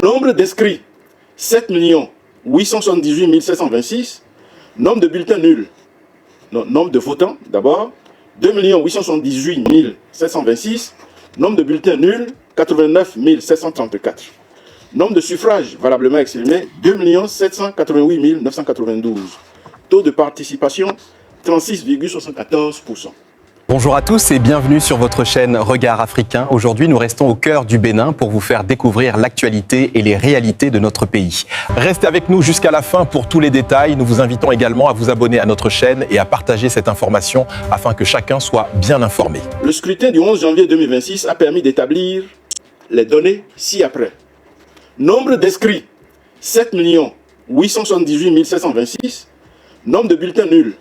Nombre d'inscrits, 7 878 726. Nombre de bulletins nuls. Nombre de votants, d'abord, 2 878 726. Nombre de bulletins nuls, 89 734. Nombre de suffrages valablement exprimés, 2 788 992. Taux de participation, 36,74%. Bonjour à tous et bienvenue sur votre chaîne Regard Africain. Aujourd'hui, nous restons au cœur du Bénin pour vous faire découvrir l'actualité et les réalités de notre pays. Restez avec nous jusqu'à la fin pour tous les détails. Nous vous invitons également à vous abonner à notre chaîne et à partager cette information afin que chacun soit bien informé. Le scrutin du 11 janvier 2026 a permis d'établir les données ci-après. Nombre d'inscrits, 7 878 726. Nombre de bulletins nuls.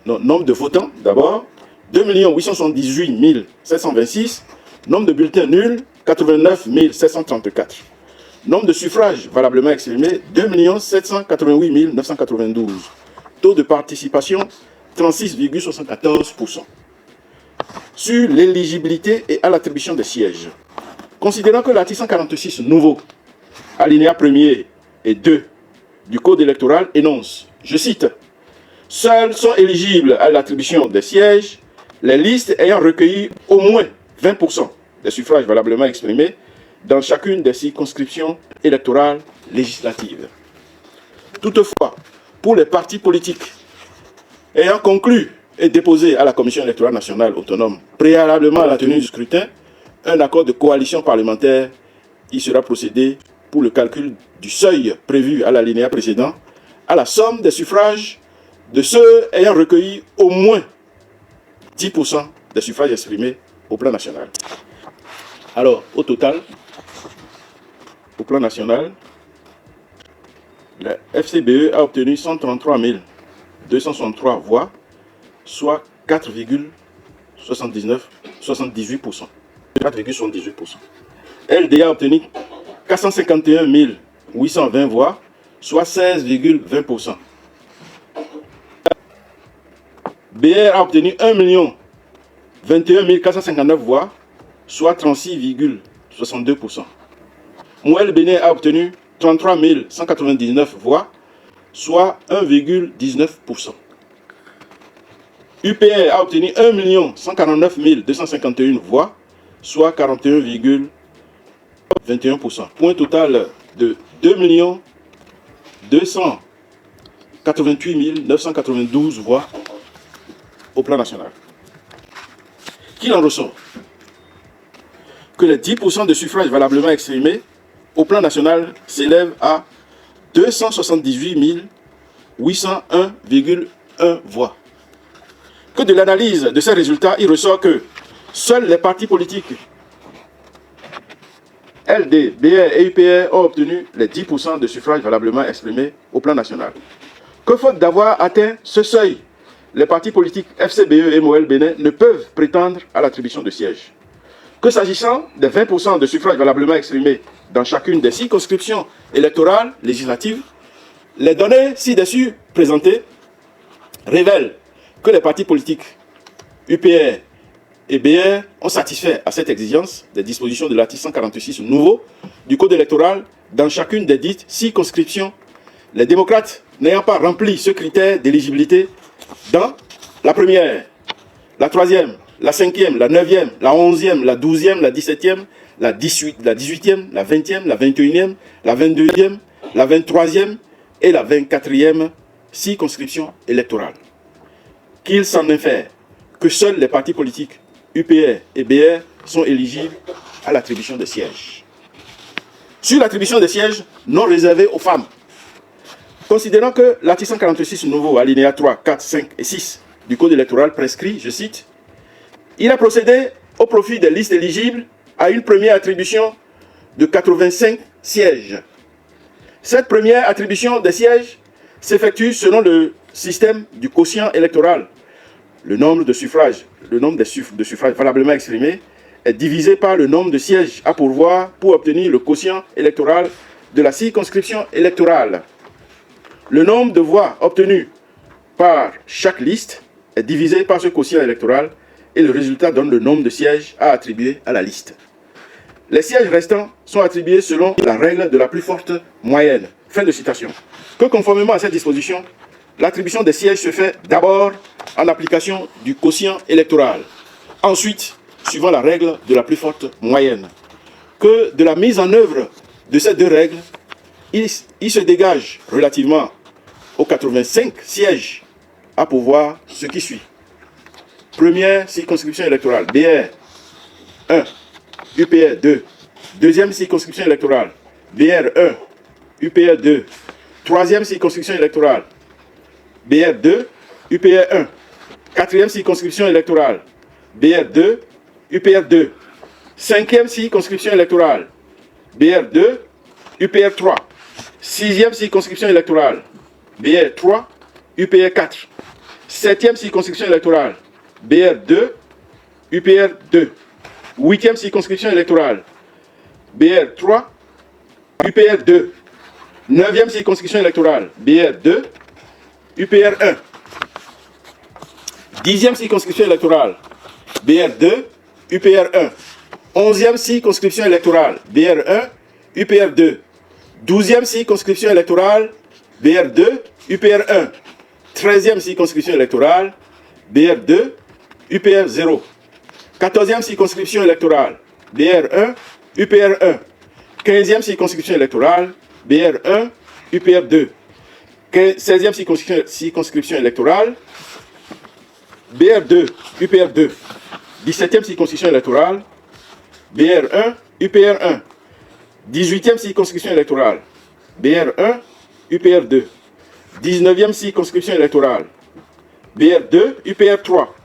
Nombre de votants, d'abord, 2 878 726. Nombre de bulletins nuls, 89 734. Nombre de suffrages valablement exprimés, 2 788 992. Taux de participation, 36,74%. Sur l'éligibilité et à l'attribution des sièges. Considérant que l'article 146 nouveau, alinéa 1er et 2 du Code électoral énonce, je cite, « Seuls sont éligibles à l'attribution des sièges les listes ayant recueilli au moins 20% des suffrages valablement exprimés dans chacune des circonscriptions électorales législatives. » Toutefois, pour les partis politiques ayant conclu et déposé à la Commission électorale nationale autonome, préalablement à la tenue du scrutin, un accord de coalition parlementaire, il sera procédé pour le calcul du seuil prévu à l'alinéa précédent, à la somme des suffrages de ceux ayant recueilli au moins 10% des suffrages exprimés au plan national. Alors, au total, au plan national, la FCBE a obtenu 133 263 voix, soit 4,78%. 4,78%. LDA a obtenu 451 820 voix, soit 16,20%. BR a obtenu 1 21 459 voix, soit 36,62%. Mouel Bénin a obtenu 33 199 voix, soit 1,19%. UPR a obtenu 1 149 251 voix, soit 41,21%. Point total de 2 288 992 voix au plan national. Qu'il en ressort que les 10% de suffrages valablement exprimés au plan national s'élèvent à 278 801,1 voix. Que de l'analyse de ces résultats, il ressort que seuls les partis politiques LD, BR et UPR ont obtenu les 10% de suffrages valablement exprimés au plan national. Que faute d'avoir atteint ce seuil, les partis politiques FCBE et MOL Bénin ne peuvent prétendre à l'attribution de sièges. Que s'agissant des 20% de suffrages valablement exprimés dans chacune des circonscriptions électorales législatives, les données ci-dessus présentées révèlent que les partis politiques UPR et BR ont satisfait à cette exigence des dispositions de l'article 146 nouveau du Code électoral dans chacune des dites circonscriptions, les démocrates n'ayant pas rempli ce critère d'éligibilité dans la première, la troisième, la cinquième, la neuvième, la onzième, la douzième, la 17e, la 18e, la 20e, la 21e, la 22e, la 23e et la 24e circonscription électorale. Qu'il s'en infère que seuls les partis politiques UPR et BR sont éligibles à l'attribution des sièges. Sur l'attribution des sièges non réservés aux femmes, considérant que l'article 146 nouveau, alinéa 3, 4, 5 et 6 du Code électoral prescrit, je cite, « Il a procédé au profit des listes éligibles à une première attribution de 85 sièges. Cette première attribution des sièges s'effectue selon le système du quotient électoral. Le nombre de suffrages valablement exprimés est divisé par le nombre de sièges à pourvoir pour obtenir le quotient électoral de la circonscription électorale. Le nombre de voix obtenues par chaque liste est divisé par ce quotient électoral et le résultat donne le nombre de sièges à attribuer à la liste. Les sièges restants sont attribués selon la règle de la plus forte moyenne. Fin de citation. Que conformément à cette disposition, l'attribution des sièges se fait d'abord en application du quotient électoral. Ensuite, suivant la règle de la plus forte moyenne. Que de la mise en œuvre de ces deux règles, il se dégage relativement aux 85 sièges à pouvoir ce qui suit. Première circonscription électorale, BR 1, UPR 2. Deuxième circonscription électorale, BR 1, UPR 2. Troisième circonscription électorale, BR 2, UPR 1. Quatrième circonscription électorale, BR 2, UPR 2. Cinquième circonscription électorale, BR 2, UPR 3. Sixième circonscription électorale, BR 3, UPR 4. Septième circonscription électorale, BR 2, UPR 2. Huitième circonscription électorale, BR 3, UPR 2. Neuvième circonscription électorale, BR 2, UPR 1. Dixième circonscription électorale, BR 2, UPR 1. Onzième circonscription électorale, BR 1, UPR 2. Douzième circonscription électorale, BR 2, UPR 1. Treizième circonscription électorale, BR 2, UPR 0. 14e circonscription électorale, BR 1, UPR 1. 15e circonscription électorale, BR 1, UPR 2. 16e circonscription électorale, BR 2, UPR 2. 17e circonscription électorale, BR 1, UPR 1. 18e circonscription électorale, BR 1, UPR 2. 19e circonscription électorale, BR 2, UPR 3.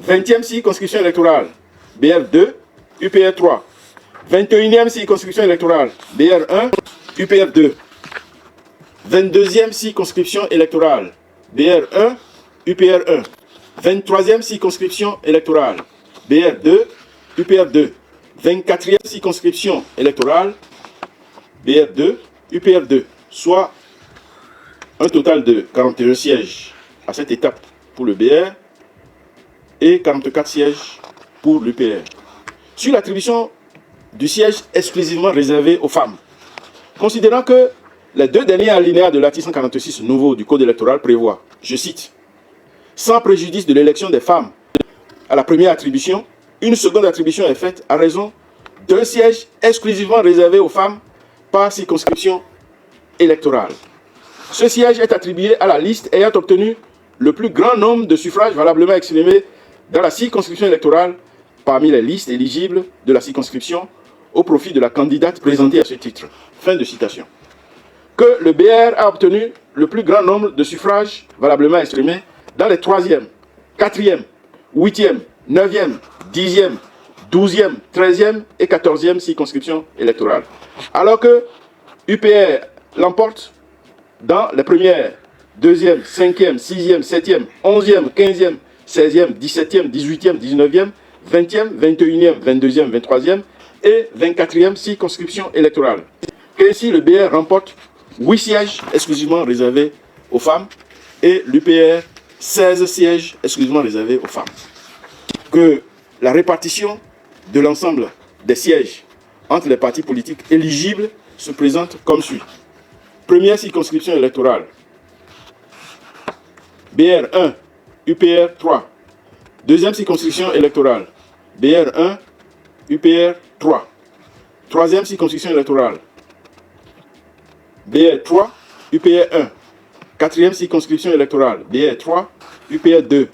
20e circonscription électorale, BR 2, UPR 3. 21e circonscription électorale, BR 1, UPR 2. 22e circonscription électorale, BR 1, UPR 1. 23e circonscription électorale, BR 2, UPR 2. 24e circonscription électorale, BR 2, UPR 2. Soit un total de 41 sièges à cette étape pour le BR et 44 sièges pour l'UPR. Sur l'attribution du siège exclusivement réservé aux femmes, considérant que les deux derniers alinéas de l'article 146 nouveau du Code électoral prévoient, je cite, « Sans préjudice de l'élection des femmes à la première attribution, une seconde attribution est faite à raison d'un siège exclusivement réservé aux femmes par circonscription électorale. Ce siège est attribué à la liste ayant obtenu le plus grand nombre de suffrages valablement exprimés dans la circonscription électorale parmi les listes éligibles de la circonscription au profit de la candidate présentée à ce titre. » Fin de citation. Que le BR a obtenu le plus grand nombre de suffrages valablement exprimés dans les 3e, 4e, 8e, 9e, 10e, 12e, 13e et 14e circonscriptions électorales. Alors que UPR l'emporte dans les premières, 2e, 5e, 6e, 7e, 11e, 15e, 16e, 17e, 18e, 19e, 20e, 21e, 22e, 23e et 24e circonscription électorale. Ainsi, le BR remporte 8 sièges exclusivement réservés aux femmes et l'UPR 16 sièges exclusivement réservés aux femmes. Que la répartition de l'ensemble des sièges entre les partis politiques éligibles se présente comme suit. Première circonscription électorale, BR 1, UPR 3. Deuxième circonscription électorale, BR 1, UPR 3. Troisième circonscription électorale, BR 3, UPR 1. Quatrième circonscription électorale, BR 3, UPR 2.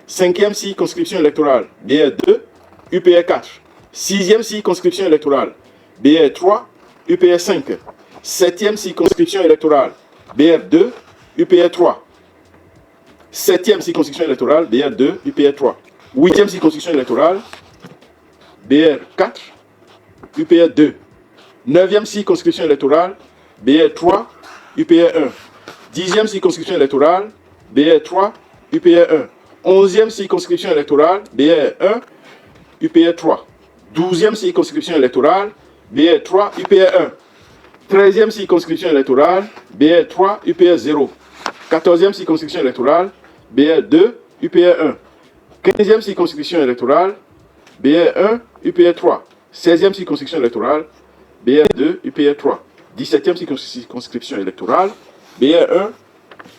Cinquième circonscription électorale, BR 2, UPR 4. Sixième circonscription électorale, BR 3, UPR 5. Septième circonscription électorale, BR 2, UPR 3. Septième circonscription électorale, BR 2, UPR 3. Huitième circonscription électorale, BR 4, UPR 2. Neuvième circonscription électorale, BR 3, UPR 1. Dixième circonscription électorale, BR 3, UPR 1. Onzième circonscription électorale, BR 1, UPR 3. Douzième circonscription électorale, BR 3, UPR 1. 13e circonscription électorale, BR 3, UPR 0. 14e circonscription électorale, BR 2, UPR 1. 15e circonscription électorale, BR 1, UPR 3. 16e circonscription électorale, BR2, UPR 3. 17e circonscription électorale, BR1,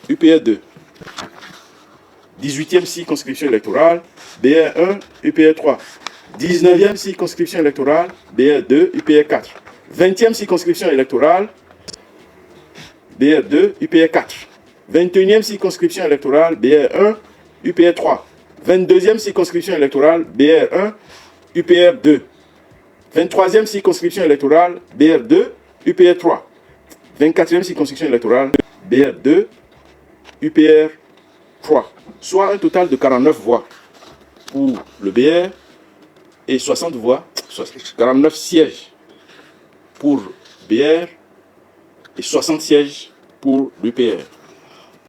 UPR 2. 18e circonscription électorale, BR1, UPR 3. 19e circonscription électorale, BR2, UPR 4. 20e circonscription électorale, BR2, UPR 4. 21e circonscription électorale, BR1, UPR 3. 22e circonscription électorale, BR1, UPR 2. 23e circonscription électorale, BR2, UPR 3. 24e circonscription électorale, BR2, UPR 3. Soit un total de 49 voix pour le BR et 60 voix, 49 sièges pour BR et 60 sièges pour l'UPR.